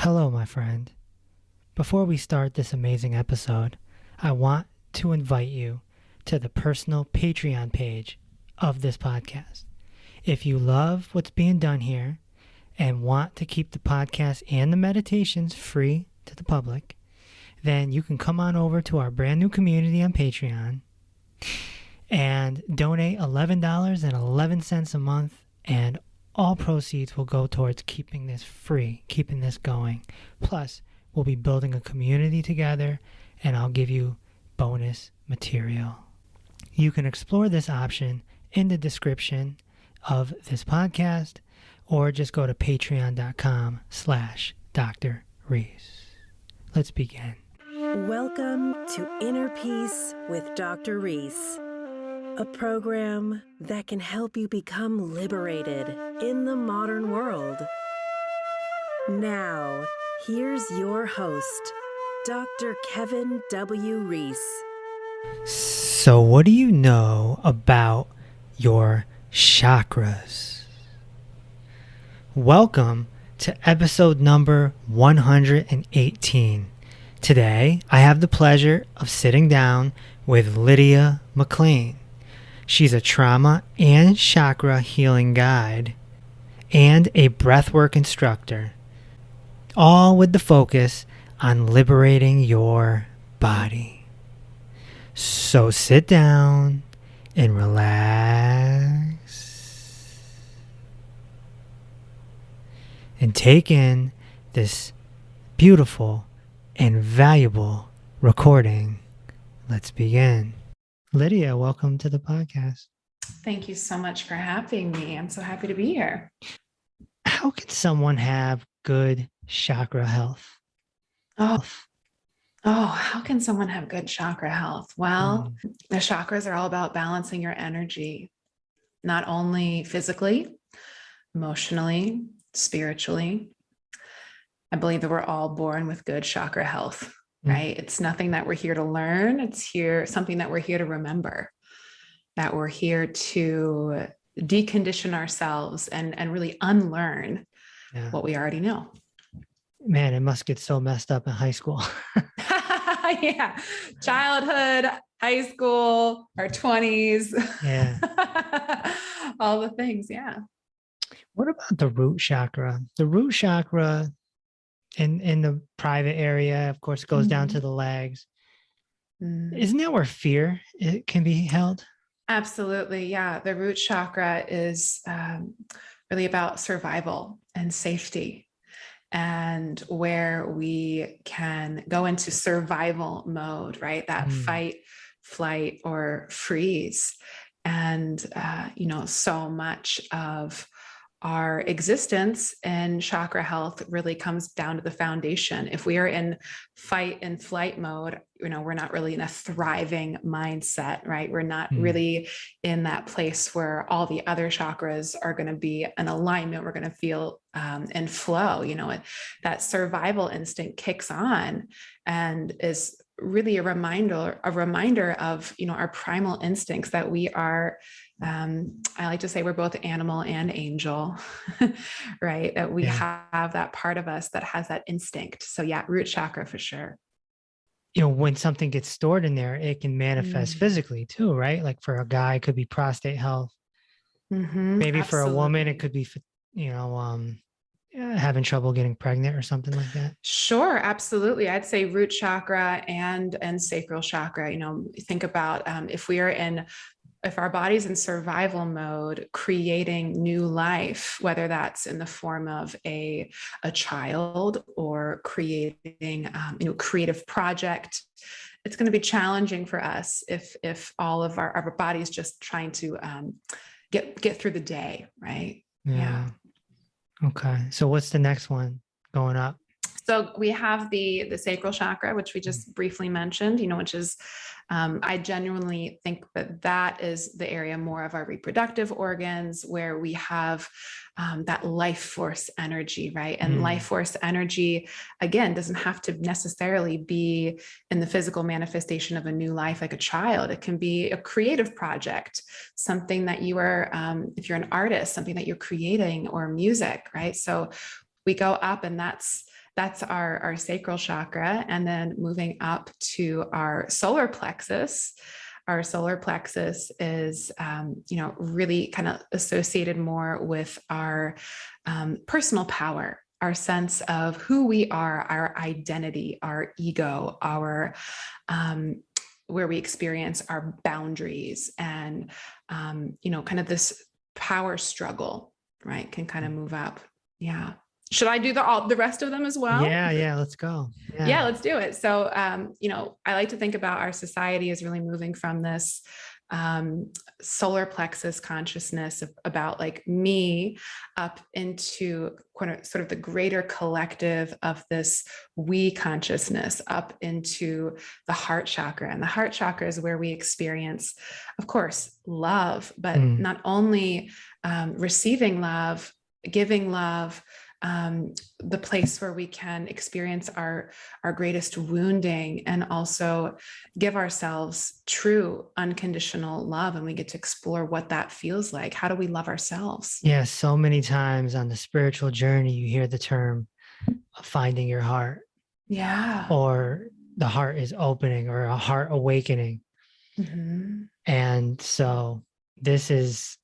Hello, my friend. Before we start this amazing episode, I want to invite you to the personal Patreon page of this podcast. If you love what's being done here and want to keep the podcast and the meditations free to the public, then you can come on over to our brand new community on Patreon and donate $11.11 a month, and all proceeds will go towards keeping this free, keeping this going. Plus, we'll be building a community together, and I'll give you bonus material. You can explore this option in the description of this podcast, or just go to patreon.com/Dr. Reese. Let's begin. Welcome to Inner Peace with Dr. Reese, a program that can help you become liberated in the modern world. Now, here's your host, Dr. Kevin W. Reese. So, what do you know about your chakras? Welcome to episode number 118. Today, I have the pleasure of sitting down with Lydia McClain. She's a trauma and chakra healing guide and a breathwork instructor, all with the focus on liberating your body. So sit down and relax and take in this beautiful and valuable recording. Let's begin. Lydia, welcome to the podcast. Thank you so much for having me. I'm so happy to be here. How can someone have good chakra health? How can someone have good chakra health? Well, the chakras are all about balancing your energy, not only physically, emotionally, spiritually. I believe that we're all born with good chakra health, right? It's nothing that we're here to learn. It's something that we're here to remember, that we're here to decondition ourselves and really unlearn what we already know. Man, it must get so messed up in high school. Yeah. Childhood, high school, our 20s. Yeah. All the things. Yeah. What about the root chakra? The root chakra in the private area, of course, goes down to the legs. Isn't that where fear can be held? Absolutely. Yeah. The root chakra is really about survival and safety, and where we can go into survival mode, right? That fight, flight, or freeze. And, so much of our existence and chakra health really comes down to the foundation. If we are in fight and flight mode, we're not really in a thriving mindset, right? We're not really in that place where all the other chakras are going to be in alignment. We're going to feel and flow. That survival instinct kicks on and is really a reminder of, our primal instincts, that we are, I like to say we're both animal and angel, right? That we have that part of us that has that instinct. So yeah, root chakra for sure. When something gets stored in there, it can manifest physically too, right? Like for a guy, it could be prostate health. Maybe for a woman, it could be, having trouble getting pregnant or something like that. Sure, absolutely. I'd say root chakra and sacral chakra. Think about if our body's in survival mode, creating new life, whether that's in the form of a child or creating, creative project, it's going to be challenging for us if all of our body's just trying to get through the day, right? Yeah. Okay. So what's the next one going up? So we have the sacral chakra, which we just briefly mentioned, which is, I genuinely think that is the area more of our reproductive organs, where we have that life force energy, right? And life force energy, again, doesn't have to necessarily be in the physical manifestation of a new life, like a child. It can be a creative project, something that you are, if you're an artist, something that you're creating, or music, right? So we go up, and that's That's our sacral chakra. And then moving up to our solar plexus. Our solar plexus is, really kind of associated more with our personal power, our sense of who we are, our identity, our ego, our where we experience our boundaries, and kind of this power struggle, right, can kind of move up. Yeah. Should I do the rest of them as well? Yeah, let's go. Yeah, let's do it. So, I like to think about our society as really moving from this solar plexus consciousness about like me up into sort of the greater collective of this we consciousness, up into the heart chakra. And the heart chakra is where we experience, of course, love, but not only receiving love, giving love, the place where we can experience our greatest wounding, and also give ourselves true unconditional love. And we get to explore what that feels like. How do we love ourselves? Yeah, so many times on the spiritual journey, you hear the term finding your heart. Yeah. Or the heart is opening, or a heart awakening. Mm-hmm. And so this is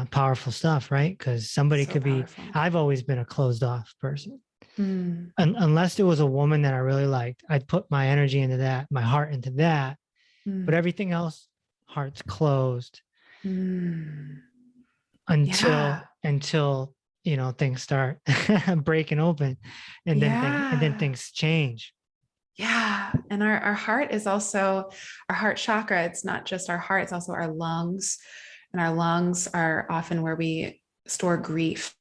powerful stuff, right? Because somebody could powerful. I've always been a closed off person. Unless there was a woman that I really liked, I'd put my energy into that, my heart into that. But everything else, heart's closed until things start breaking open, and then things change. Yeah. And our heart is also our heart chakra. It's not just our heart, it's also our lungs. And our lungs are often where we store grief,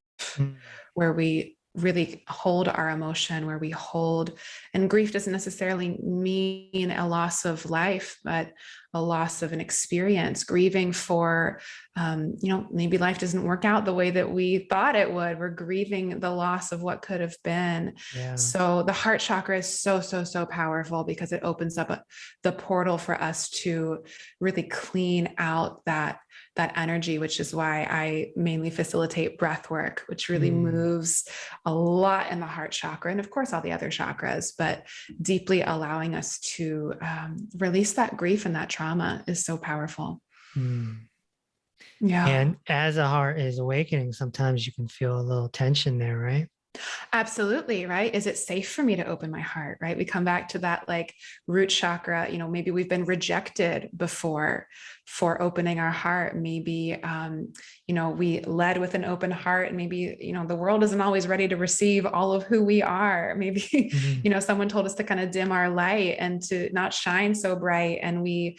where we really hold our emotion, where we hold, and grief doesn't necessarily mean a loss of life, but a loss of an experience, grieving for, maybe life doesn't work out the way that we thought it would. We're grieving the loss of what could have been. Yeah. So the heart chakra is so, so, so powerful, because it opens up the portal for us to really clean out that energy, which is why I mainly facilitate breath work, which really moves a lot in the heart chakra, and of course all the other chakras, but deeply allowing us to release that grief and that trauma is so powerful. Yeah. And as a heart is awakening, sometimes you can feel a little tension there, right? Absolutely. Right. Is it safe for me to open my heart? Right. We come back to that like root chakra, maybe we've been rejected before for opening our heart. Maybe, we led with an open heart, and maybe, the world isn't always ready to receive all of who we are. Maybe, someone told us to kind of dim our light and to not shine so bright. And we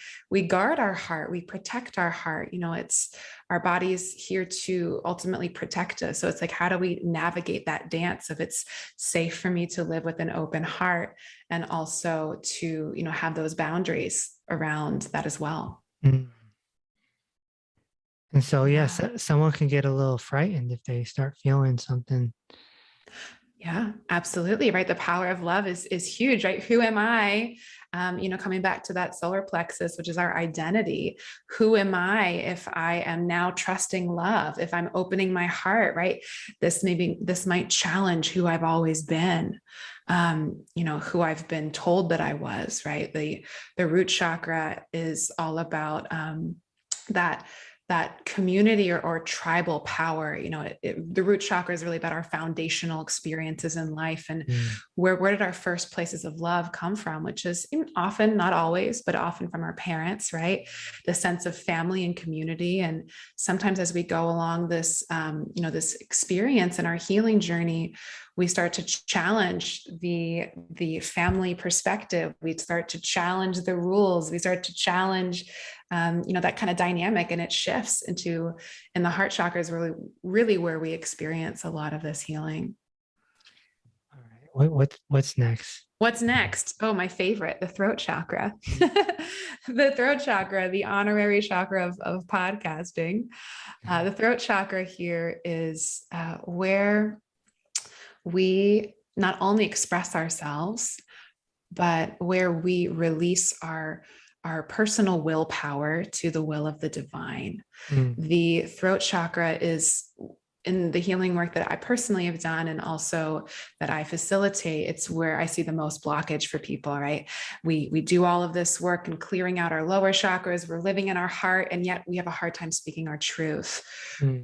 guard our heart, we protect our heart. It's our body's here to ultimately protect us. So it's like, how do we navigate that dance of it's safe for me to live with an open heart, and also to, have those boundaries around that as well. And so, yes, someone can get a little frightened if they start feeling something. Yeah, absolutely. Right. The power of love is huge, right? Who am I? Coming back to that solar plexus, which is our identity. Who am I if I am now trusting love, if I'm opening my heart, right? This might challenge who I've always been, who I've been told that I was, right? The root chakra is all about that community or tribal power. The root chakra is really about our foundational experiences in life, and where did our first places of love come from, which is often, not always, but often from our parents, right? The sense of family and community. And sometimes as we go along this, this experience in our healing journey, we start to challenge the family perspective. We start to challenge the rules. We start to challenge, that kind of dynamic, and it shifts in the heart chakra is really where we experience a lot of this healing. All right. What's next? What's next? Oh, my favorite, the throat chakra. The throat chakra, the honorary chakra of podcasting. The throat chakra here is where we not only express ourselves, but where we release our personal willpower to the will of the divine. The throat chakra is in the healing work that I personally have done and also that I facilitate, it's where I see the most blockage for people, right? We do all of this work and clearing out our lower chakras, we're living in our heart, and yet we have a hard time speaking our truth. We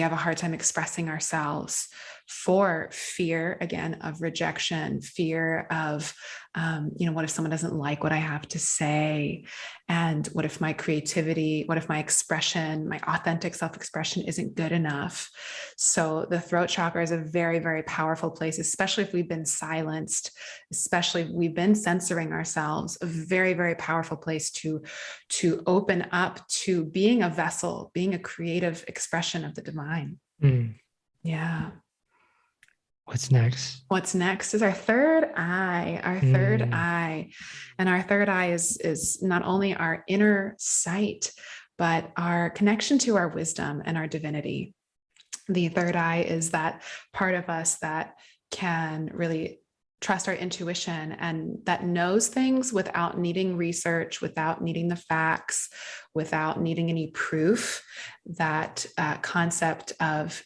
have a hard time expressing ourselves for fear, again, of rejection, fear of, what if someone doesn't like what I have to say? And what if my creativity, what if my expression, my authentic self-expression isn't good enough? So the throat chakra is a very, very powerful place, especially if we've been silenced, especially if we've been censoring ourselves, a very, very powerful place to open up to being a vessel, being a creative expression of the divine. Yeah. What's next? What's next is our third eye, third eye. And our third eye is not only our inner sight, but our connection to our wisdom and our divinity. The third eye is that part of us that can really trust our intuition and that knows things without needing research, without needing the facts, without needing any proof. That concept of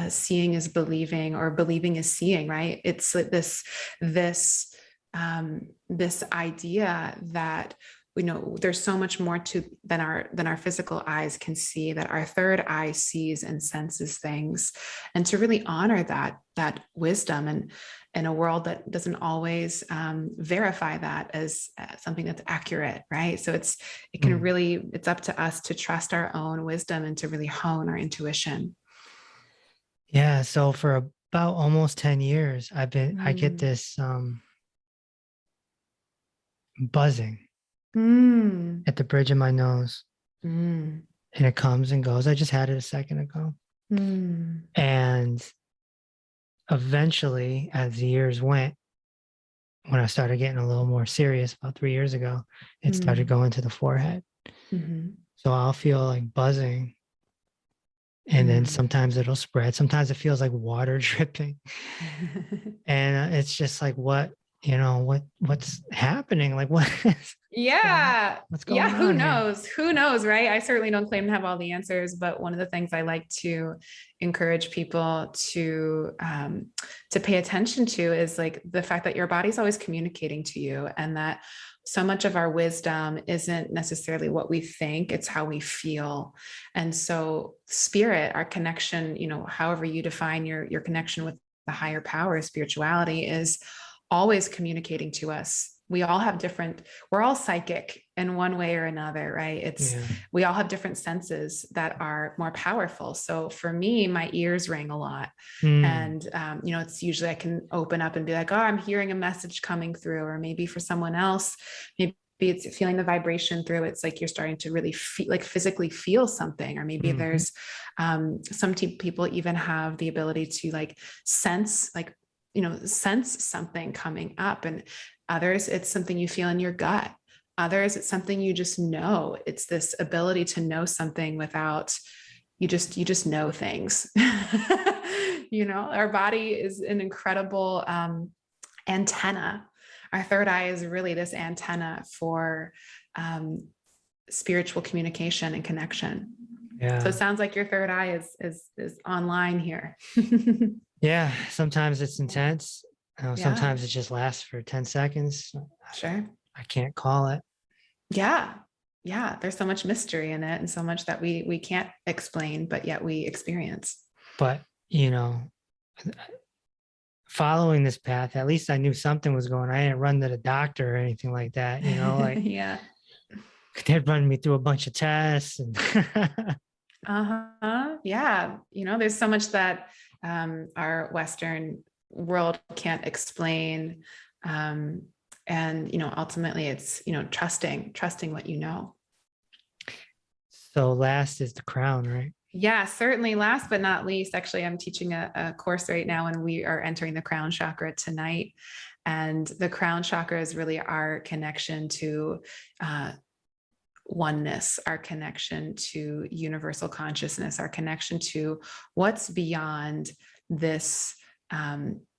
seeing is believing, or believing is seeing, right? It's like this idea that, there's so much more than our physical eyes can see, that our third eye sees and senses things, and to really honor that wisdom, and in a world that doesn't always verify that as something that's accurate, right? So it's up to us to trust our own wisdom and to really hone our intuition. Yeah. So for about almost 10 years, I get this buzzing at the bridge of my nose, and it comes and goes. I just had it a second ago. And eventually, as the years went, when I started getting a little more serious about 3 years ago, it started going to the forehead. So I'll feel like buzzing. And then sometimes it'll spread. Sometimes it feels like water dripping. And it's just like, what's happening? Like, what? What's going on? Who knows? Who knows, right? I certainly don't claim to have all the answers, but one of the things I like to encourage people to pay attention to is like the fact that your body's always communicating to you, and that so much of our wisdom isn't necessarily what we think, it's how we feel. And so spirit, our connection, however you define your connection with the higher power, spirituality, is always communicating to us. We all have we're all psychic in one way or another, right? We all have different senses that are more powerful. So for me, my ears ring a lot. And, it's usually I can open up and be like, oh, I'm hearing a message coming through. Or maybe for someone else, maybe it's feeling the vibration through. It's like you're starting to really physically feel something. Or maybe there's some people even have the ability to like sense, sense something coming up. And others, it's something you feel in your gut. Others, it's something you just know. It's this ability to know something without, you just know things. Our body is an incredible antenna. Our third eye is really this antenna for spiritual communication and connection. Yeah. So it sounds like your third eye is online here. Yeah. Sometimes it's intense. Sometimes it just lasts for 10 seconds. Sure. I can't call it. Yeah. There's so much mystery in it, and so much that we can't explain, but yet we experience. But, following this path, at least I knew something was going on. I didn't run to the doctor or anything like that, Yeah. They'd run me through a bunch of tests. And Yeah. There's so much that our Western world can't explain. And, ultimately it's, trusting what you know. So last is the crown, right? Yeah, certainly. Last but not least, actually, I'm teaching a course right now, and we are entering the Crown Chakra tonight. And the Crown Chakra is really our connection to oneness, our connection to universal consciousness, our connection to what's beyond this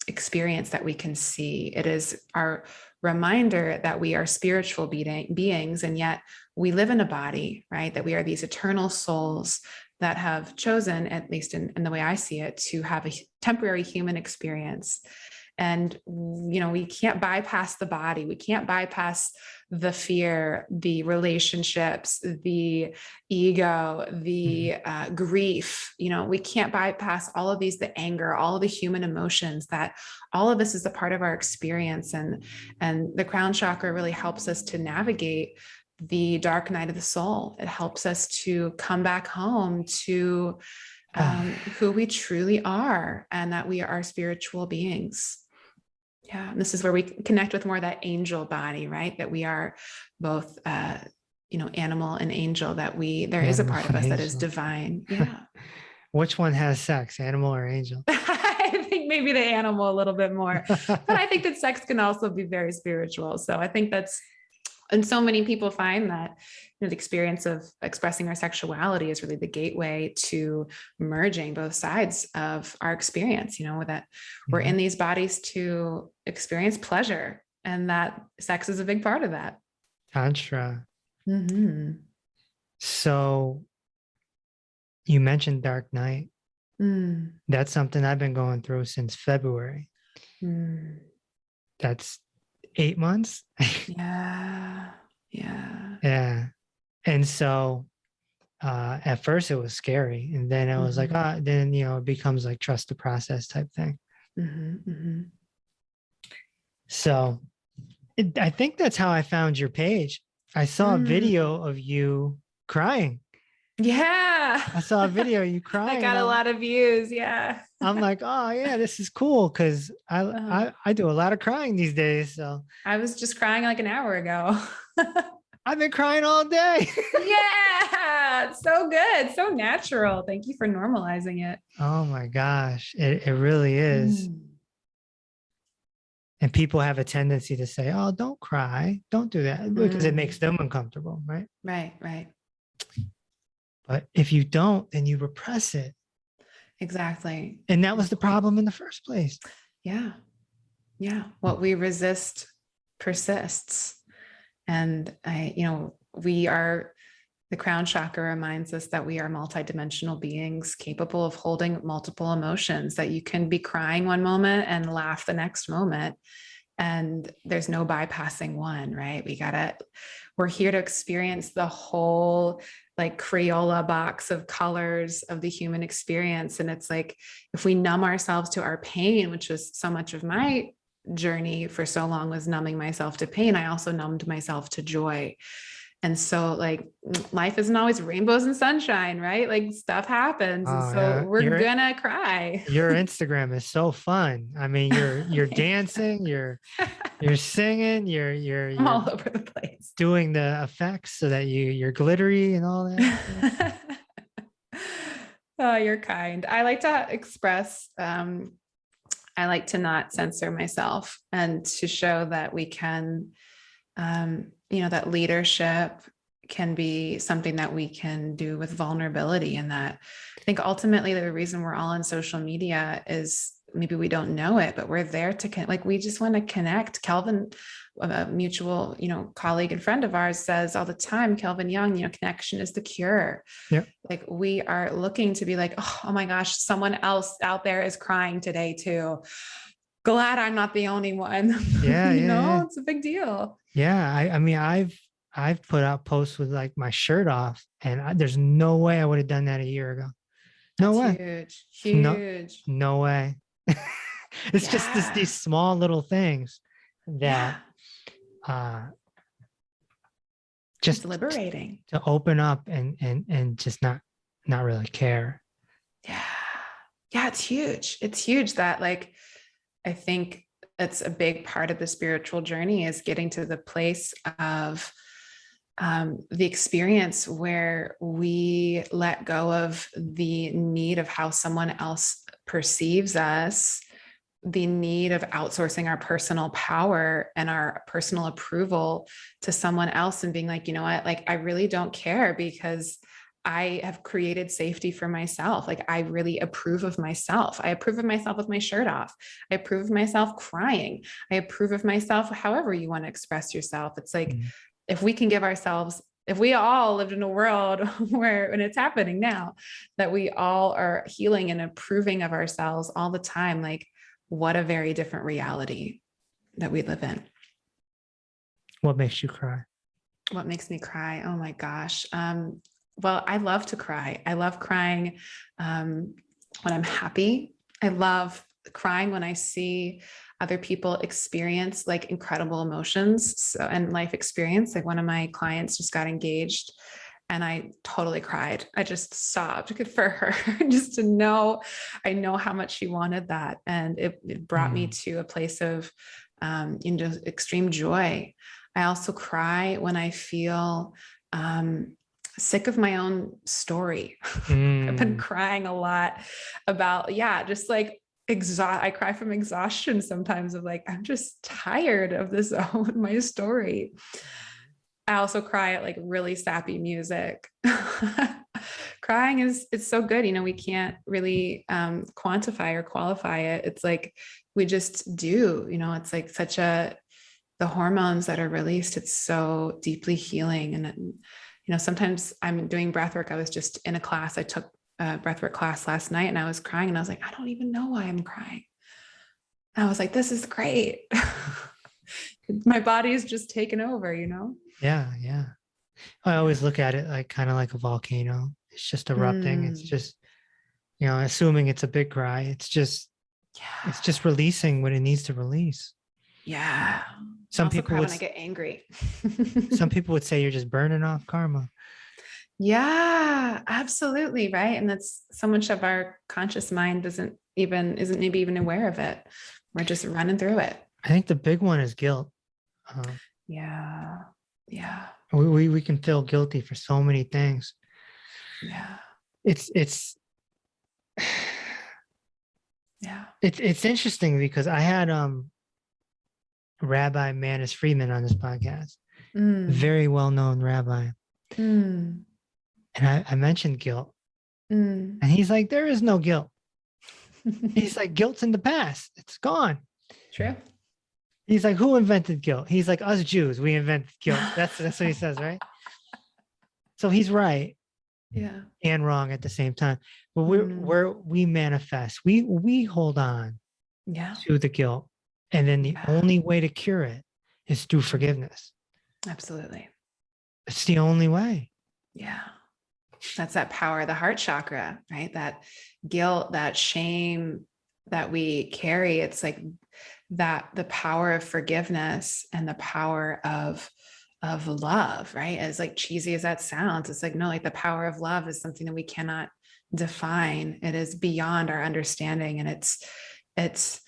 experience that we can see. It is our reminder that we are spiritual beings, and yet we live in a body, right? That we are these eternal souls that have chosen, at least in the way I see it, to have a temporary human experience. And, you know, we can't bypass the body. We can't bypass the fear, the relationships, the ego, the grief. You know, we can't bypass all of these, the anger, all of the human emotions, that all of this is a part of our experience. And the crown chakra really helps us to navigate the dark night of the soul. It helps us to come back home to who we truly are, and that we are spiritual beings. Yeah. And this is where we connect with more that angel body, right? That we are both, you know, animal and angel, that there is a part of us that is divine. Yeah. Which one has sex, animal or angel? I think maybe the animal a little bit more, but I think that sex can also be very spiritual. So I think and so many people find that, you know, the experience of expressing our sexuality is really the gateway to merging both sides of our experience, you know, that we're in these bodies to experience pleasure, and that sex is a big part of that. Tantra. So you mentioned dark night. That's something I've been going through since February. That's 8 months. Yeah. And so at first it was scary, and then I was like, then, you know, it becomes like trust the process type thing. So I think that's how I found your page. I saw a video of you crying. Yeah. I saw a video of you crying. I got a lot of views. Yeah. I'm like, oh yeah, this is cool, because I do a lot of crying these days. So I was just crying like an hour ago. I've been crying all day. Yeah, so good, so natural. Thank you for normalizing it. Oh my gosh, it really is. And people have a tendency to say, oh, don't cry, don't do that, because it makes them uncomfortable, right? Right. But if you don't, then you repress it. Exactly. And that was the problem in the first place. Yeah. What we resist persists. And the crown chakra reminds us that we are multidimensional beings capable of holding multiple emotions, that you can be crying one moment and laugh the next moment. And there's no bypassing one, right? We're here to experience the whole like Crayola box of colors of the human experience. And it's like, if we numb ourselves to our pain, which was so much of my journey for so long, was numbing myself to pain, I also numbed myself to joy. And so like life isn't always rainbows and sunshine, right? Like stuff happens. And so we're gonna cry. Your Instagram is so fun. I mean, you're dancing, you're singing, you're I'm all over the place, doing the effects so that you're glittery and all that. Oh, you're kind. I like to express, I like to not censor myself, and to show that we can, that leadership can be something that we can do with vulnerability. And that I think ultimately the reason we're all on social media is maybe we don't know it, but we're there to we just want to connect. Kelvin, a mutual, colleague and friend of ours, says all the time, Kelvin Young, connection is the cure. Yeah. Like we are looking to be like, oh my gosh, someone else out there is crying today too. Glad I'm not the only one. Yeah. It's a big deal. Yeah. I mean, I've put out posts with like my shirt off, and there's no way I would have done that a year ago. No way. Huge. No way. It's just these small little things that just it's liberating to open up and just not really care. Yeah, it's huge. It's huge that I think it's a big part of the spiritual journey, is getting to the place of the experience where we let go of the need of how someone else perceives us, the need of outsourcing our personal power and our personal approval to someone else, and being like, you know what, I really don't care, because I have created safety for myself. I really approve of myself. I approve of myself with my shirt off. I approve of myself crying. I approve of myself however you want to express yourself. It's like, if we can give ourselves if we all lived in a world where, and it's happening now, that we all are healing and improving of ourselves all the time, like what a very different reality that we live in. What makes you cry? What makes me cry? Oh my gosh. Well, I love to cry. I love crying when I'm happy. I love crying when I see other people experience like incredible emotions and life experience. Like one of my clients just got engaged and I totally cried. I just sobbed for her just to know, I know how much she wanted that. And it brought me to a place of, extreme joy. I also cry when I feel, sick of my own story. I've been crying a lot about, just like I cry from exhaustion sometimes of like, I'm just tired of this, my story. I also cry at like really sappy music. Crying it's so good. We can't really quantify or qualify it. It's like, we just do, it's like the hormones that are released, it's so deeply healing. And sometimes I'm doing breath work. I was just in a class. I took a breathwork class last night and I was crying and I was like, I don't even know why I'm crying. And I was like, this is great. My body is just taken over, Yeah. Yeah. I always look at it like kind of like a volcano. It's just erupting. It's just, assuming it's a big cry. It's just releasing what it needs to release. Yeah. Some people cry when I get angry. Some people would say you're just burning off karma. Yeah, absolutely. Right. And that's so much of our conscious mind isn't maybe even aware of it. We're just running through it. I think the big one is guilt. Yeah. We can feel guilty for so many things. Yeah. It's interesting because I had Rabbi Manis Friedman on this podcast, very well-known rabbi. And I mentioned guilt. And he's like, there is no guilt. He's like, guilt's in the past. It's gone. True. He's like, who invented guilt? He's like, us Jews, we invented guilt. That's what he says, right? So he's right. Yeah. And wrong at the same time. But we manifest. We hold on to the guilt. And then the only way to cure it is through forgiveness. Absolutely. It's the only way. Yeah. That's that power of the heart chakra, right? That guilt, that shame that we carry. It's like that the power of forgiveness and the power of love, right? As like cheesy as that sounds, it's like, no, like the power of love is something that we cannot define. It is beyond our understanding. And it's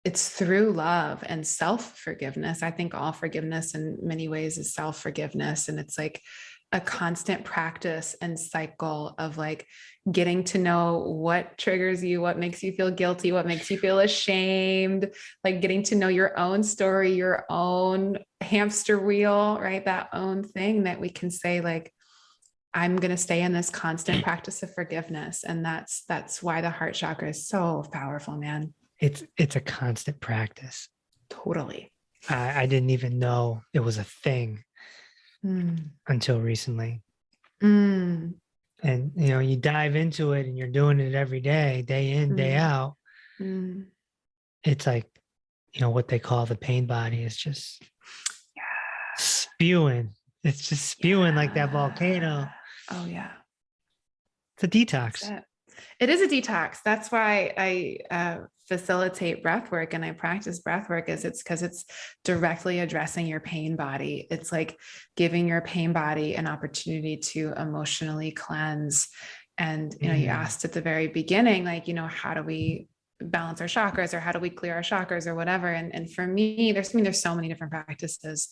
through love and self-forgiveness. I think all forgiveness in many ways is self-forgiveness. And it's like a constant practice and cycle of like getting to know what triggers you, what makes you feel guilty, what makes you feel ashamed, like getting to know your own story, your own hamster wheel, right? That own thing that we can say like, I'm going to stay in this constant practice of forgiveness. And that's why the heart chakra is so powerful, man. It's a constant practice. Totally. I didn't even know it was a thing until recently. And, you dive into it and you're doing it every day, day in, day out. It's like, what they call the pain body is just spewing. It's just spewing like that volcano. Oh, yeah. It's a detox. It is a detox. That's why I facilitate breath work and I practice breath work it's because it's directly addressing your pain body. It's like giving your pain body an opportunity to emotionally cleanse. And, you asked at the very beginning, like, how do we balance our chakras or how do we clear our chakras or whatever? And for me, there's so many different practices.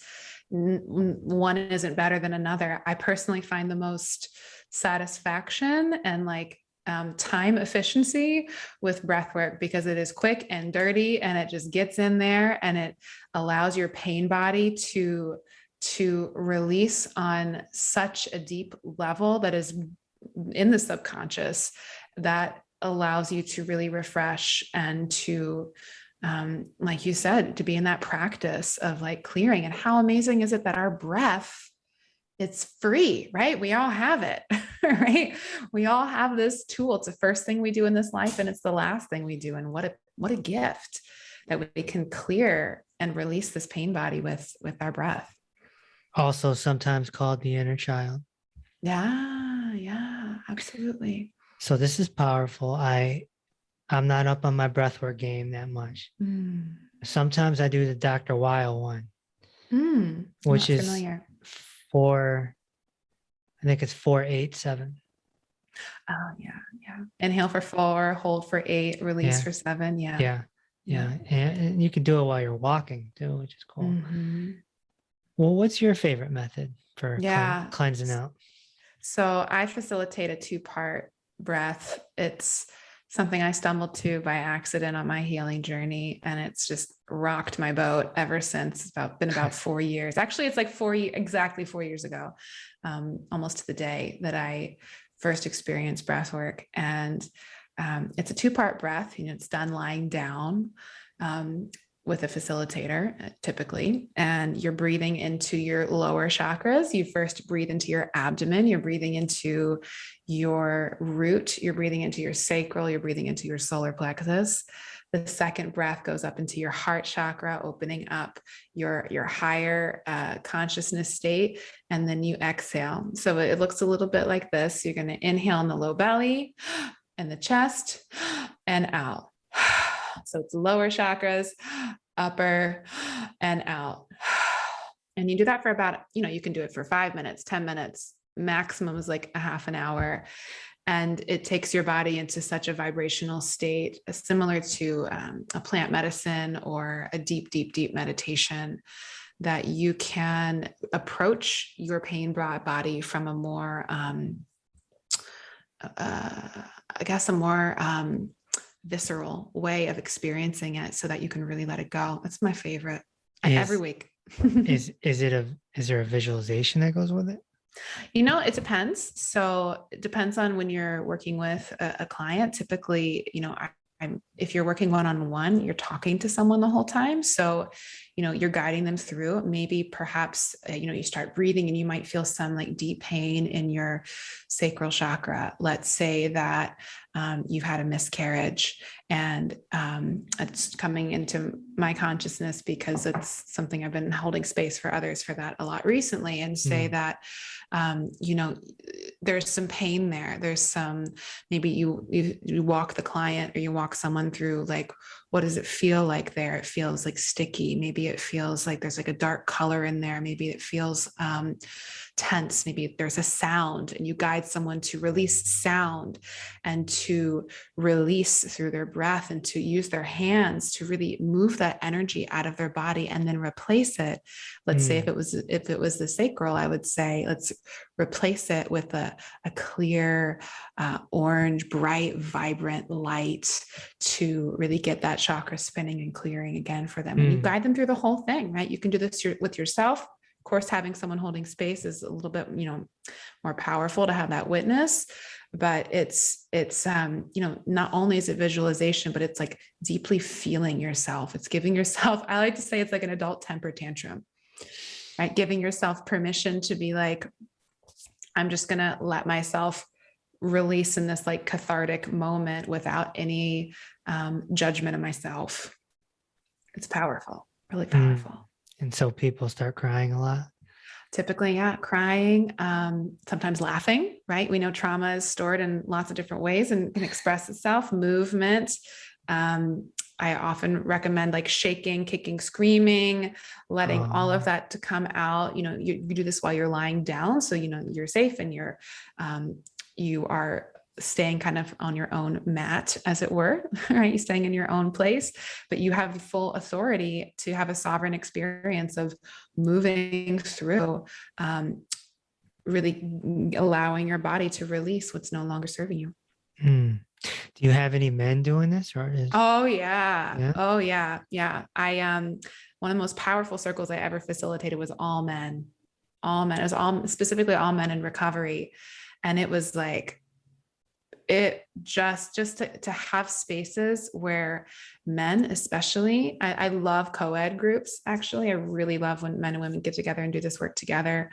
One isn't better than another. I personally find the most satisfaction and like time efficiency with breath work because it is quick and dirty and it just gets in there and it allows your pain body to release on such a deep level that is in the subconscious that allows you to really refresh and to like you said, to be in that practice of like clearing. And how amazing is it that our breath it's free, right? We all have it, right? We all have this tool. It's the first thing we do in this life, and it's the last thing we do. And what a gift that we can clear and release this pain body with our breath. Also sometimes called the inner child. Yeah, absolutely. So this is powerful. I'm not up on my breathwork game that much. Sometimes I do the Dr. Weil one, which is familiar. I think it's 4-8-7. Oh yeah. Inhale for 4, hold for 8, release for 7. Yeah. And you can do it while you're walking too, which is cool. Well, what's your favorite method for cleansing out? So I facilitate a 2-part breath. It's something I stumbled to by accident on my healing journey, and it's just rocked my boat ever since. It's been about 4 years. Actually, it's like exactly 4 years ago, almost to the day that I first experienced breath work. And it's a 2-part breath. It's done lying down with a facilitator typically, and you're breathing into your lower chakras. You first breathe into your abdomen, you're breathing into your root, you're breathing into your sacral, you're breathing into your solar plexus. The second breath goes up into your heart chakra, opening up your higher consciousness state, and then you exhale. So it looks a little bit like this. You're going to inhale in the low belly and the chest and out. So it's lower chakras, upper, and out. And you do that for about, you can do it for 5 minutes, 10 minutes, maximum is like a half an hour. And it takes your body into such a vibrational state, similar to a plant medicine or a deep, deep, deep meditation, that you can approach your pain body from a more, a more visceral way of experiencing it, so that you can really let it go. That's my favorite every week. is there a visualization that goes with it? It depends. So it depends on when you're working with a client. Typically, if you're working one-on-one, you're talking to someone the whole time. So, you're guiding them through. Maybe perhaps, you start breathing and you might feel some like deep pain in your sacral chakra. Let's say that you've had a miscarriage, and it's coming into my consciousness because it's something I've been holding space for others for that a lot recently, and say that, there's some pain there. There's some, maybe you walk the client or you walk someone through, like, what does it feel like there? It feels like sticky. Maybe it feels like there's like a dark color in there. Maybe it feels tense. Maybe there's a sound, and you guide someone to release sound and to release through their breath, and to use their hands to really move that energy out of their body and then replace it. Let's say if it was the sacral, I would say, let's replace it with a clear, orange, bright, vibrant light to really get that chakra spinning and clearing again for them. And you guide them through the whole thing, right? You can do this with yourself. Of course, having someone holding space is a little bit, more powerful to have that witness, but it's not only is it visualization, but it's like deeply feeling yourself. It's giving yourself, I like to say it's like an adult temper tantrum, right? Giving yourself permission to be like, I'm just going to let myself release in this like cathartic moment without any judgment of myself. It's powerful, really powerful. And so people start crying a lot. Typically, yeah, crying, sometimes laughing, right? We know trauma is stored in lots of different ways and can express itself. Movement. I often recommend like shaking, kicking, screaming, letting all of that to come out. You do this while you're lying down. So, you're safe, and you are staying kind of on your own mat, as it were, right? You're staying in your own place, but you have full authority to have a sovereign experience of moving through, really allowing your body to release what's no longer serving you. Do you have any men doing this, or Oh yeah. Oh yeah. Yeah. One of the most powerful circles I ever facilitated was all men. It was specifically all men in recovery. And it was like, it just to have spaces where men, especially, I love co-ed groups. Actually, I really love when men and women get together and do this work together.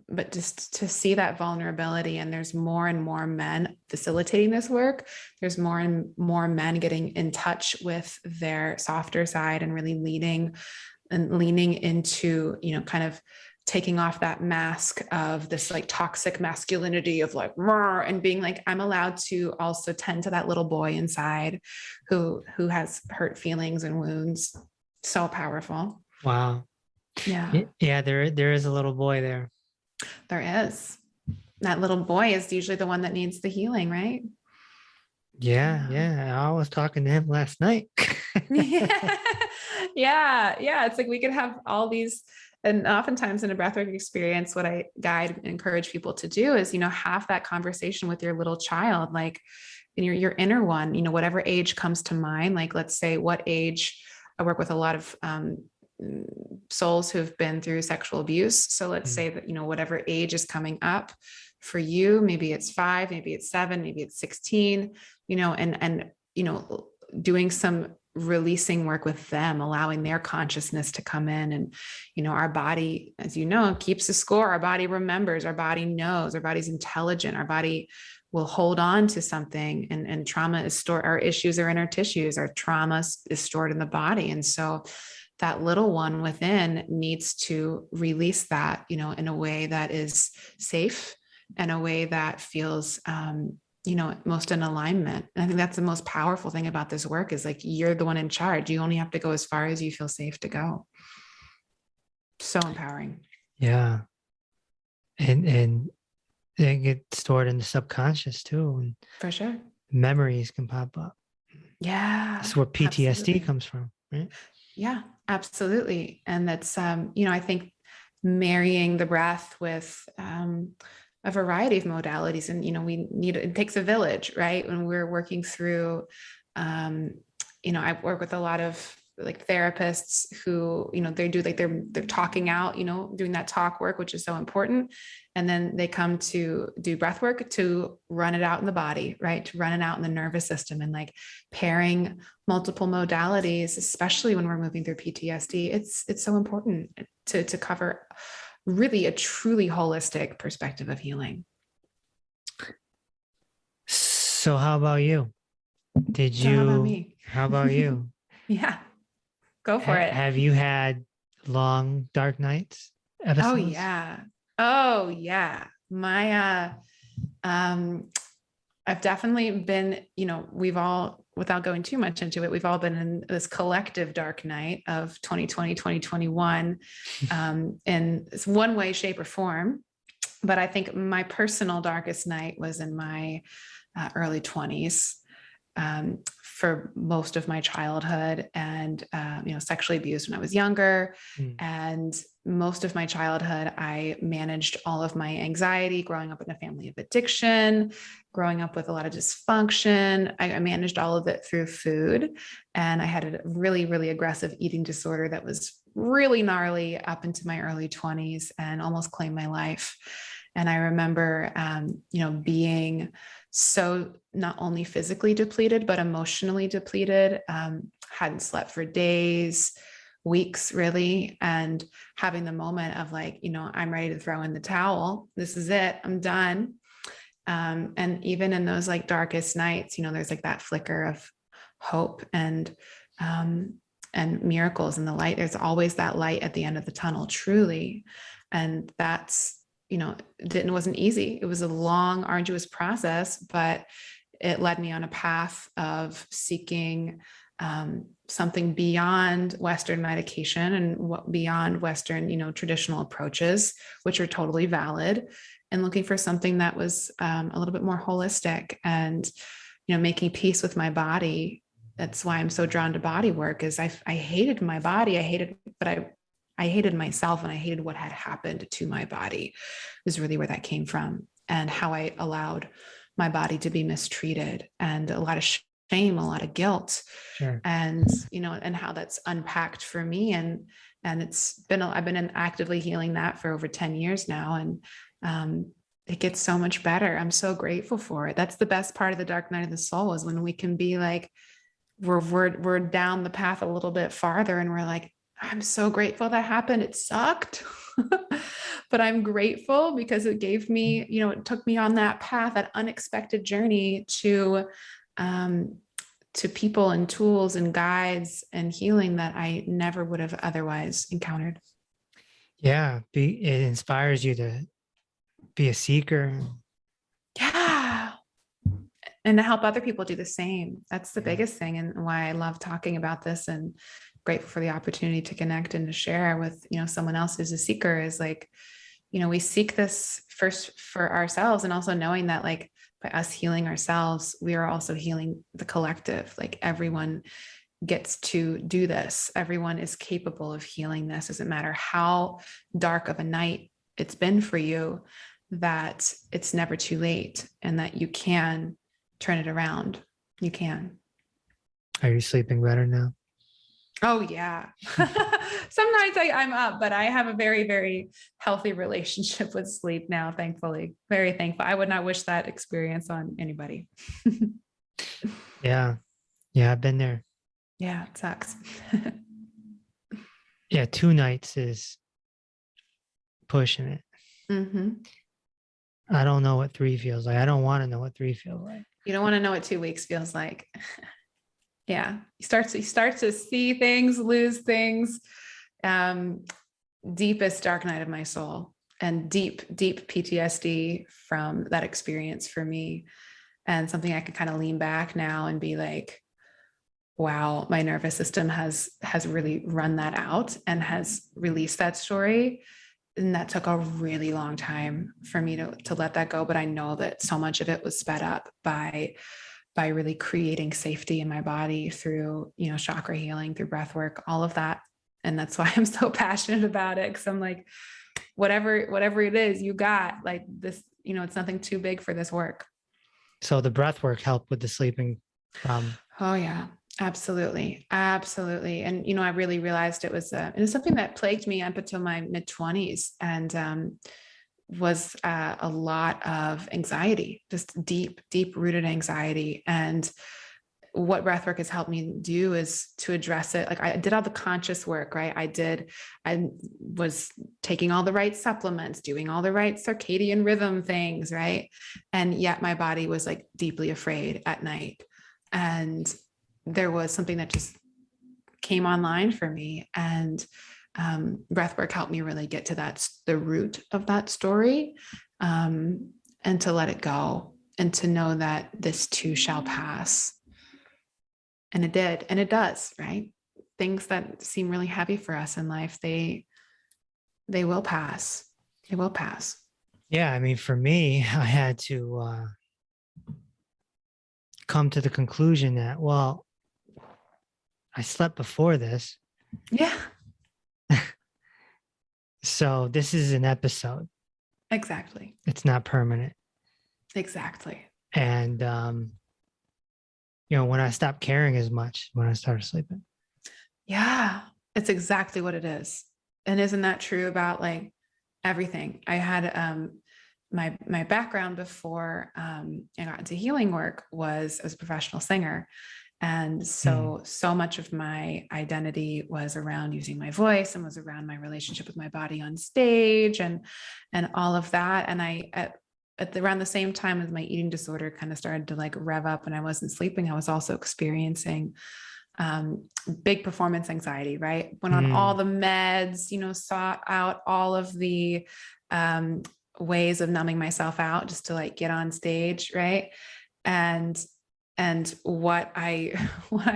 but just to see that vulnerability, and there's more and more men facilitating this work. There's more and more men getting in touch with their softer side and really leaning into, kind of taking off that mask of this like toxic masculinity of like, and being like, I'm allowed to also tend to that little boy inside who has hurt feelings and wounds. So powerful. Wow. Yeah. Yeah. There is a little boy there. There is. That little boy is usually the one that needs the healing, right? Yeah. I was talking to him last night. Yeah. It's like we could have all these, and oftentimes in a breathwork experience, what I guide and encourage people to do is, have that conversation with your little child, like in your inner one, whatever age comes to mind. Like, let's say what age. I work with a lot of souls who've been through sexual abuse. So let's say that, whatever age is coming up for you, maybe it's 5, maybe it's 7, maybe it's 16, and doing some releasing work with them, allowing their consciousness to come in. And, our body, as keeps a score. Our body remembers, our body knows, our body's intelligent, our body will hold on to something, and trauma is stored. Our issues are in our tissues. Our trauma is stored in the body. And so that little one within needs to release that, in a way that is safe and a way that feels, most in alignment. And I think that's the most powerful thing about this work is like, you're the one in charge. You only have to go as far as you feel safe to go. So empowering. Yeah. And they get stored in the subconscious too. And for sure. Memories can pop up. Yeah. That's where PTSD absolutely comes from, right? Yeah, absolutely. And that's, I think marrying the breath with a variety of modalities, and, it takes a village, right? When we're working through, I work with a lot of like therapists who, they do like they're talking out, doing that talk work, which is so important. And then they come to do breath work to run it out in the body, right? To run it out in the nervous system, and like pairing multiple modalities, especially when we're moving through PTSD. It's so important to cover really a truly holistic perspective of healing. So how about you? How about you? Yeah. Go for it. Have you had long dark nights episodes? Oh yeah. My, I've definitely been, we've all, without going too much into it, we've all been in this collective dark night of 2020, 2021, in one way, shape, or form. But I think my personal darkest night was in my early 20s. For most of my childhood, and, sexually abused when I was younger. And most of my childhood, I managed all of my anxiety, growing up in a family of addiction, growing up with a lot of dysfunction. I managed all of it through food. And I had a really, really aggressive eating disorder that was really gnarly up into my early 20s and almost claimed my life. And I remember, being so not only physically depleted, but emotionally depleted, hadn't slept for days, weeks, really. And having the moment of like, I'm ready to throw in the towel. This is it. I'm done. And even in those like darkest nights, there's like that flicker of hope and miracles in the light. There's always that light at the end of the tunnel, truly. And that's, it wasn't easy. It was a long, arduous process, but it led me on a path of seeking something beyond Western medication and beyond Western, traditional approaches, which are totally valid, and looking for something that was a little bit more holistic and, making peace with my body. That's why I'm so drawn to body work, is I hated my body. I hated myself, and I hated what had happened to my body. Is really where that came from, and how I allowed my body to be mistreated, and a lot of shame, a lot of guilt. Sure. And, and how that's unpacked for me. And I've been actively healing that for over 10 years now. And it gets so much better. I'm so grateful for it. That's the best part of the dark night of the soul, is when we can be like, we're down the path a little bit farther, and we're like, I'm so grateful that happened. It sucked. But I'm grateful because it gave me, it took me on that path, that unexpected journey to people and tools and guides and healing that I never would have otherwise encountered. Yeah. It inspires you to be a seeker. Yeah. And to help other people do the same. That's the Yeah. biggest thing, and why I love talking about this, and grateful for the opportunity to connect and to share with, someone else who's a seeker, is like, we seek this first for ourselves, and also knowing that, like, by us healing ourselves, we are also healing the collective. Like, everyone gets to do this. Everyone is capable of healing this. Doesn't matter how dark of a night it's been for you, that it's never too late, and that you can turn it around. You can. Are you sleeping better now? Oh yeah. Sometimes I'm up, but I have a very, very healthy relationship with sleep now, thankfully. Very thankful. I would not wish that experience on anybody. Yeah. Yeah, I've been there. Yeah, it sucks. Yeah, 2 nights is pushing it. Mm-hmm. I don't know what 3 feels like. I don't want to know what 3 feels like. You don't want to know what 2 weeks feels like. Yeah. You start to see things, lose things. Deepest dark night of my soul, and deep PTSD from that experience for me, and something I could kind of lean back now and be like, wow, my nervous system has really run that out and has released that story. And that took a really long time for me to let that go. But I know that so much of it was sped up by really creating safety in my body through, chakra healing, through breath work, all of that. And that's why I'm so passionate about it. Cause I'm like, whatever it is you got, like this, it's nothing too big for this work. So the breath work helped with the sleeping problem. Oh yeah, absolutely. Absolutely. And, I really realized it was something that plagued me up until my mid-20s, and was a lot of anxiety, just deep rooted anxiety. And what breathwork has helped me do is to address it. Like, I did all the conscious work, right? I was taking all the right supplements, doing all the right circadian rhythm things, right? And yet my body was like deeply afraid at night. And there was something that just came online for me. And breathwork helped me really get to the root of that story, and to let it go, and to know that this too shall pass. And it did, and it does, right? Things that seem really heavy for us in life, they will pass. They will pass. Yeah, I mean, for me, I had to come to the conclusion that, well, I slept before this. Yeah. So this is an episode. Exactly. It's not permanent. Exactly. And, when I stopped caring as much, when I started sleeping. Yeah, it's exactly what it is. And isn't that true about like everything? I had my background before I got into healing work was as a professional singer. And so much of my identity was around using my voice, and was around my relationship with my body on stage, and all of that. And around the same time as my eating disorder kind of started to like rev up and I wasn't sleeping, I was also experiencing big performance anxiety, right? Went on all the meds, sought out all of the ways of numbing myself out just to like get on stage, right? And what I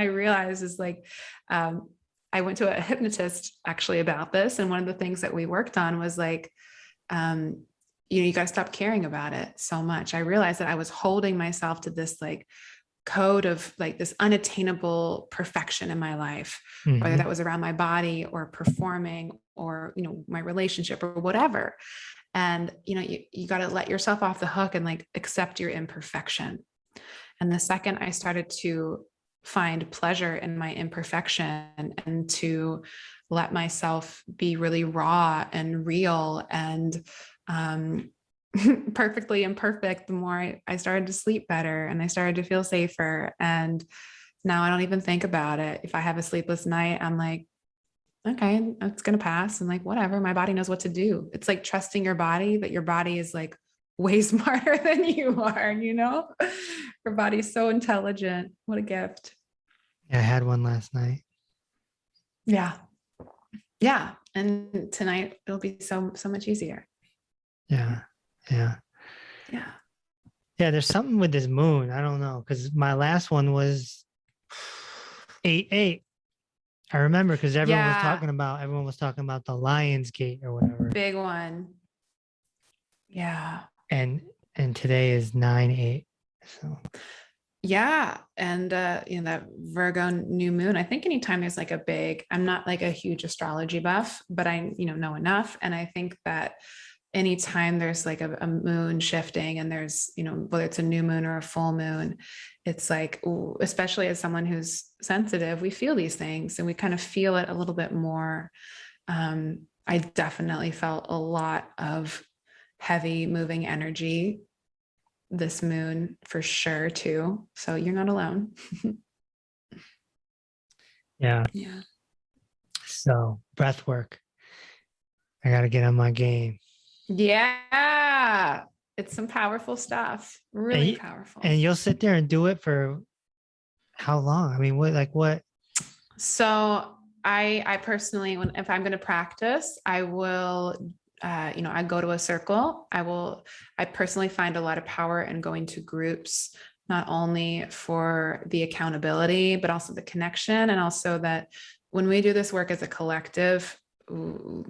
realized is like, I went to a hypnotist actually about this. And one of the things that we worked on was like, you got to stop caring about it so much. I realized that I was holding myself to this like code of like this unattainable perfection in my life, whether that was around my body or performing or, my relationship or whatever. And, you got to let yourself off the hook and like accept your imperfection. And the second I started to find pleasure in my imperfection and to let myself be really raw and real and perfectly imperfect, the more I started to sleep better and I started to feel safer. And now I don't even think about it. If I have a sleepless night, I'm like, okay, it's going to pass. And like, whatever, my body knows what to do. It's like trusting your body, that your body is like way smarter than you are, your body's so intelligent. What a gift. Yeah, I had one last night. Yeah. Yeah. And tonight it'll be so much easier. Yeah. Yeah. Yeah, there's something with this moon. I don't know, because my last one was 8-8. I remember because everyone was talking about the Lion's Gate or whatever. Big one. Yeah. And today is 9-8. So yeah. And that Virgo new moon, I think anytime there's like I'm not like a huge astrology buff, but I, know enough. And I think that anytime there's like a moon shifting and there's, whether it's a new moon or a full moon, it's like, ooh, especially as someone who's sensitive, we feel these things and we kind of feel it a little bit more. I definitely felt a lot of heavy moving energy this moon for sure too. So you're not alone. yeah. So breath work. I got to get on my game. Yeah. It's some powerful stuff. Really powerful. And you'll sit there and do it for how long? I mean, what? So I personally, if I'm going to practice, I will, I go to a circle. I personally find a lot of power in going to groups, not only for the accountability, but also the connection. And also that when we do this work as a collective,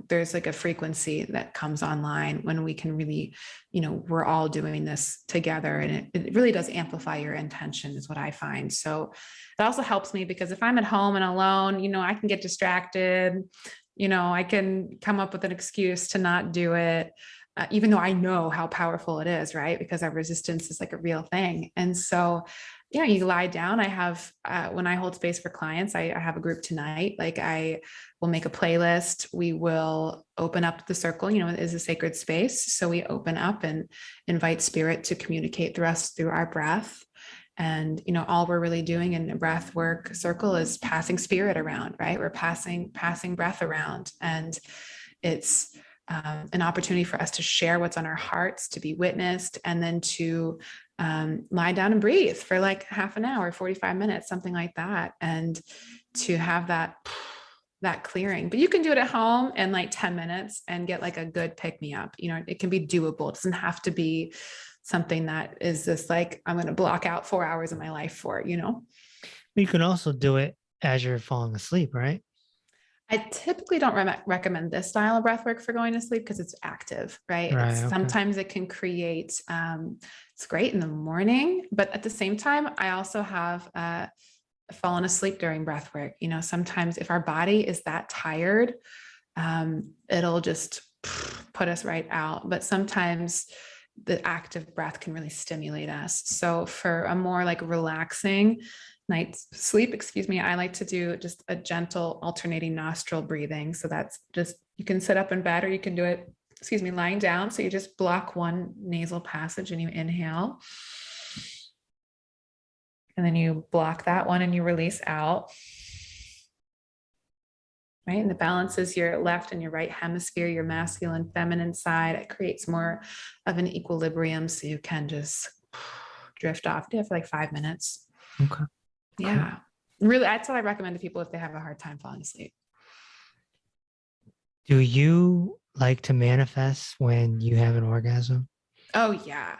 there's like a frequency that comes online when we can really, we're all doing this together, and it really does amplify your intention is what I find. So it also helps me because if I'm at home and alone, I can get distracted, I can come up with an excuse to not do it, even though I know how powerful it is, right? Because our resistance is like a real thing. And so you lie down. I have, when I hold space for clients, I have a group tonight. Like I will make a playlist. We will open up the circle, it is a sacred space. So we open up and invite spirit to communicate through us through our breath. And, all we're really doing in a breath work circle is passing spirit around, right? We're passing breath around. And it's an opportunity for us to share what's on our hearts, to be witnessed, and then to lie down and breathe for like half an hour, 45 minutes, something like that. And to have that clearing, but you can do it at home in like 10 minutes and get like a good pick me up. It can be doable. It doesn't have to be something that is this like, I'm going to block out 4 hours of my life for, You can also do it as you're falling asleep, right? I typically don't recommend this style of breath work for going to sleep because it's active, right? Okay. Sometimes it can create, it's great in the morning, but at the same time, I also have fallen asleep during breath work. Sometimes if our body is that tired, it'll just put us right out. But sometimes the active breath can really stimulate us. So for a more like relaxing night's sleep, I like to do just a gentle alternating nostril breathing. So that's just, you can sit up in bed or you can do it, lying down. So you just block one nasal passage and you inhale. And then you block that one and you release out. Right. And the balance is your left and your right hemisphere, your masculine, feminine side. It creates more of an equilibrium. So you can just drift off. Do it for like 5 minutes. Okay. Yeah. Really, that's what I recommend to people if they have a hard time falling asleep. Do you like to manifest when you have an orgasm? Oh, yeah.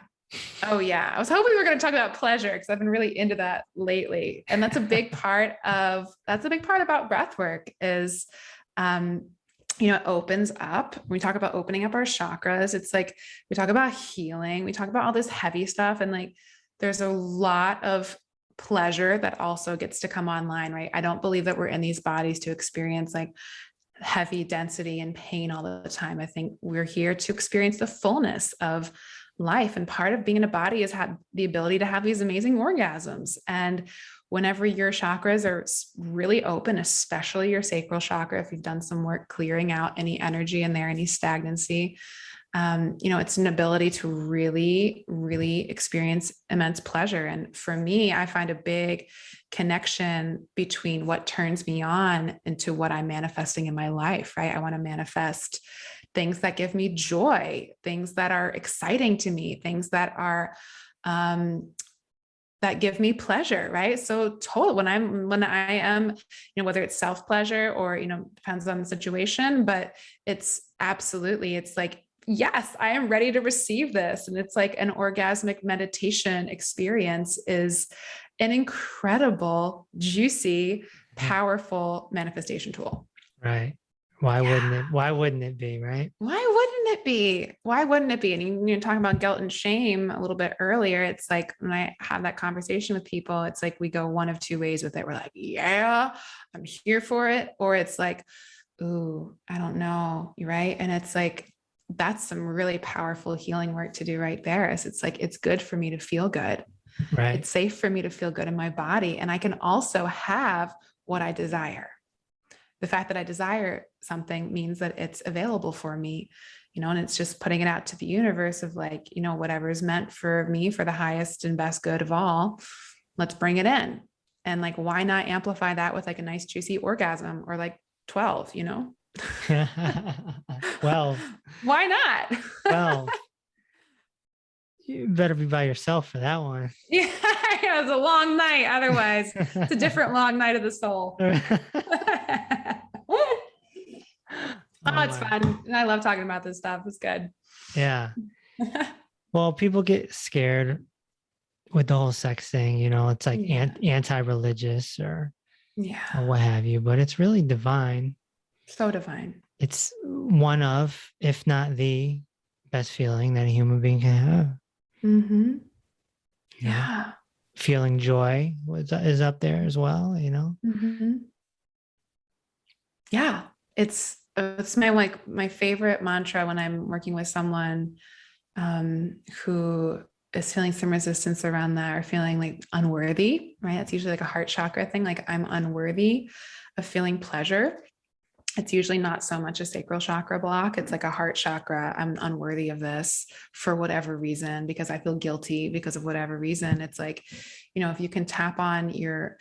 I was hoping we were going to talk about pleasure because I've been really into that lately. And that's a big part about breath work is, it opens up. When we talk about opening up our chakras, it's like, we talk about healing, we talk about all this heavy stuff. And like, there's a lot of pleasure that also gets to come online, right? I don't believe that we're in these bodies to experience like heavy density and pain all the time. I think we're here to experience the fullness of life. And part of being in a body is have the ability to have these amazing orgasms. And whenever your chakras are really open, especially your sacral chakra, if you've done some work clearing out any energy in there, any stagnancy, It's an ability to really, really experience immense pleasure. And for me, I find a big connection between what turns me on into what I'm manifesting in my life, right? I want to manifest things that give me joy, things that are exciting to me, things that are, that give me pleasure, right? So totally when I am, whether it's self-pleasure or, depends on the situation, but it's absolutely, it's like, yes, I am ready to receive this. And it's like an orgasmic meditation experience is an incredible, juicy, powerful manifestation tool. Right. Why wouldn't it be, right? Why wouldn't it be? Why wouldn't it be? And you're talking about guilt and shame a little bit earlier. It's like when I have that conversation with people, it's like we go one of two ways with it. We're like, yeah, I'm here for it. Or it's like, ooh, I don't know. You're right. And it's like, that's some really powerful healing work to do right there. It's like, it's good for me to feel good. Right. It's safe for me to feel good in my body. And I can also have what I desire. The fact that I desire something means that it's available for me, and it's just putting it out to the universe of like, whatever is meant for me for the highest and best good of all, let's bring it in. And like, why not amplify that with like a nice juicy orgasm or like 12, 12. Why not? 12. You better be by yourself for that one. Yeah, it was a long night. Otherwise, it's a different long night of the soul. It's fun. And I love talking about this stuff. It's good. Yeah. Well, people get scared with the whole sex thing, it's like anti-religious or what have you, but it's really divine. So divine. It's one of, if not the best feeling that a human being can have. Mm-hmm. Yeah. Feeling joy is up there as well, Mm-hmm. Yeah. It's my favorite mantra when I'm working with someone who is feeling some resistance around that or feeling like unworthy, right? That's usually like a heart chakra thing. Like I'm unworthy of feeling pleasure. It's usually not so much a sacral chakra block. It's like a heart chakra. I'm unworthy of this for whatever reason, because I feel guilty because of whatever reason. It's like, if you can tap on your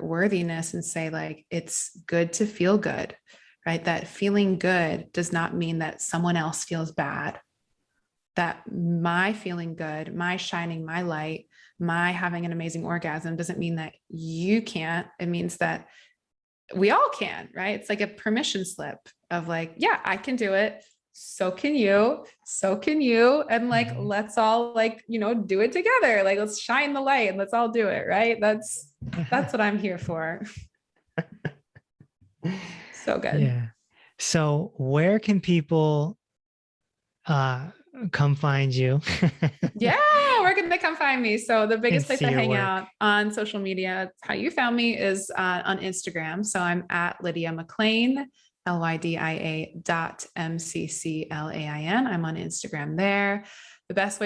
worthiness and say like, it's good to feel good, right? That feeling good does not mean that someone else feels bad. That my feeling good, my shining my light, my having an amazing orgasm doesn't mean that you can't. It means that we all can, right? It's like a permission slip of like, yeah, I can do it. So can you. So can you. And like, let's all like, do it together. Like, let's shine the light and let's all do it. Right. That's what I'm here for. So good. Yeah. So where can people come find you? Yeah, where can they come find me? So the biggest place I hang work. out on social media, how you found me is on Instagram. So I'm at Lydia McClain, LYDIA.MCCLAIN. I'm on Instagram there. The best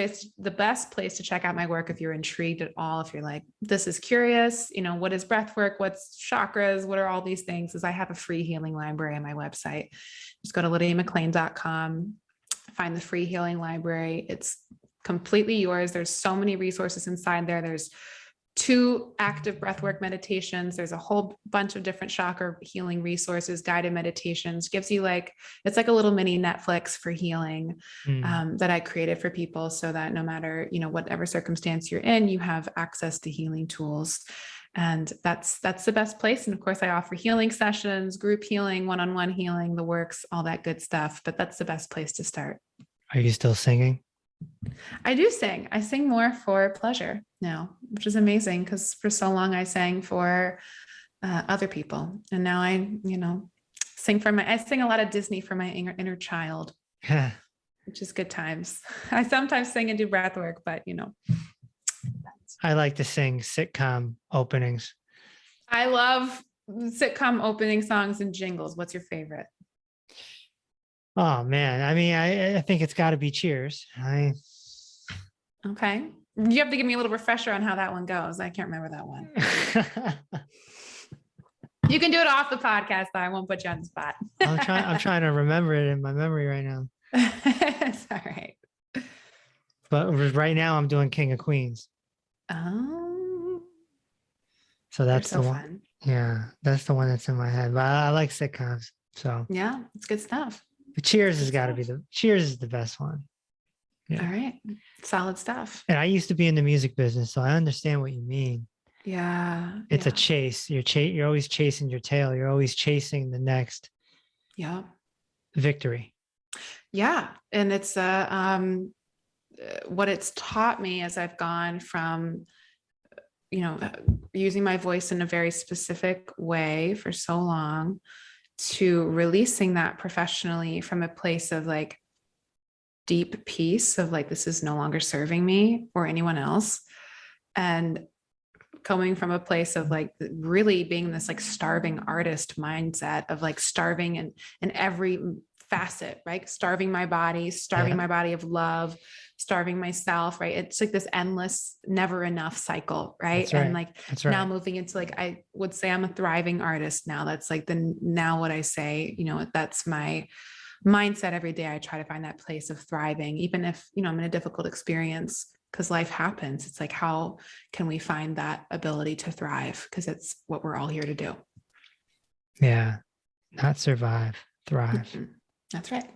place to check out my work if you're intrigued at all, if you're like, this is curious, what is breath work? What's chakras? What are all these things? Is I have a free healing library on my website. Just go to lydiamcclain.com. Find the free healing library. It's completely yours. There's so many resources inside there. There's 2 active breathwork meditations. There's a whole bunch of different chakra healing resources, guided meditations. Gives you it's like a little mini Netflix for healing that I created for people so that no matter, whatever circumstance you're in, you have access to healing tools. And that's the best place. And of course I offer healing sessions, group healing, one-on-one healing, the works, all that good stuff. But that's the best place to start. Are you still singing? I do sing. I sing more for pleasure now, which is amazing because for so long I sang for other people. And now I, sing a lot of Disney for my inner child, which is good times. I sometimes sing and do breath work, but I like to sing sitcom openings. I love sitcom opening songs and jingles. What's your favorite? Oh man. I mean, I think it's gotta be Cheers. Okay. You have to give me a little refresher on how that one goes. I can't remember that one. You can do it off the podcast though. I won't put you on the spot. I'm trying to remember it in my memory right now. It's all right. But right now I'm doing King of Queens. Oh, So that's they're the so one. fun. Yeah, that's the one that's in my head. But I like sitcoms. So Yeah, it's good stuff. Cheers has Good got to be stuff. Cheers is the best one. Yeah. All right. Solid stuff. And I used to be in the music business, so I understand what you mean. Yeah. It's a chase. You're always chasing your tail. You're always chasing the next victory. Yeah. And it's what it's taught me as I've gone from, using my voice in a very specific way for so long to releasing that professionally from a place of like deep peace of like, this is no longer serving me or anyone else. And coming from a place of like really being this like starving artist mindset of like starving in every facet, right? Starving my body of love, starving myself, right? It's like this endless, never enough cycle, right? And like now moving into like, I would say I'm a thriving artist now. That's like now what I say, that's my mindset every day. I try to find that place of thriving, even if, I'm in a difficult experience, because life happens. It's like, how can we find that ability to thrive? Because it's what we're all here to do. Yeah. Not survive, thrive. Mm-hmm. That's right.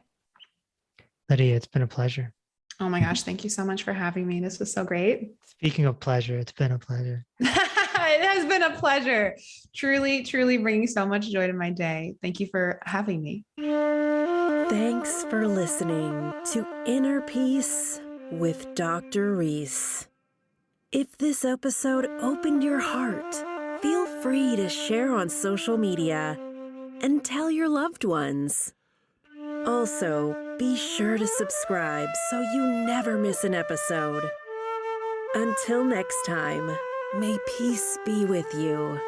Lydia, it's been a pleasure. Oh my gosh. Thank you so much for having me. This was so great. Speaking of pleasure, it's been a pleasure. It has been a pleasure. Truly, truly bringing so much joy to my day. Thank you for having me. Thanks for listening to Inner Peace with Dr. Reese. If this episode opened your heart, feel free to share on social media and tell your loved ones. Also, be sure to subscribe so you never miss an episode. Until next time, may peace be with you.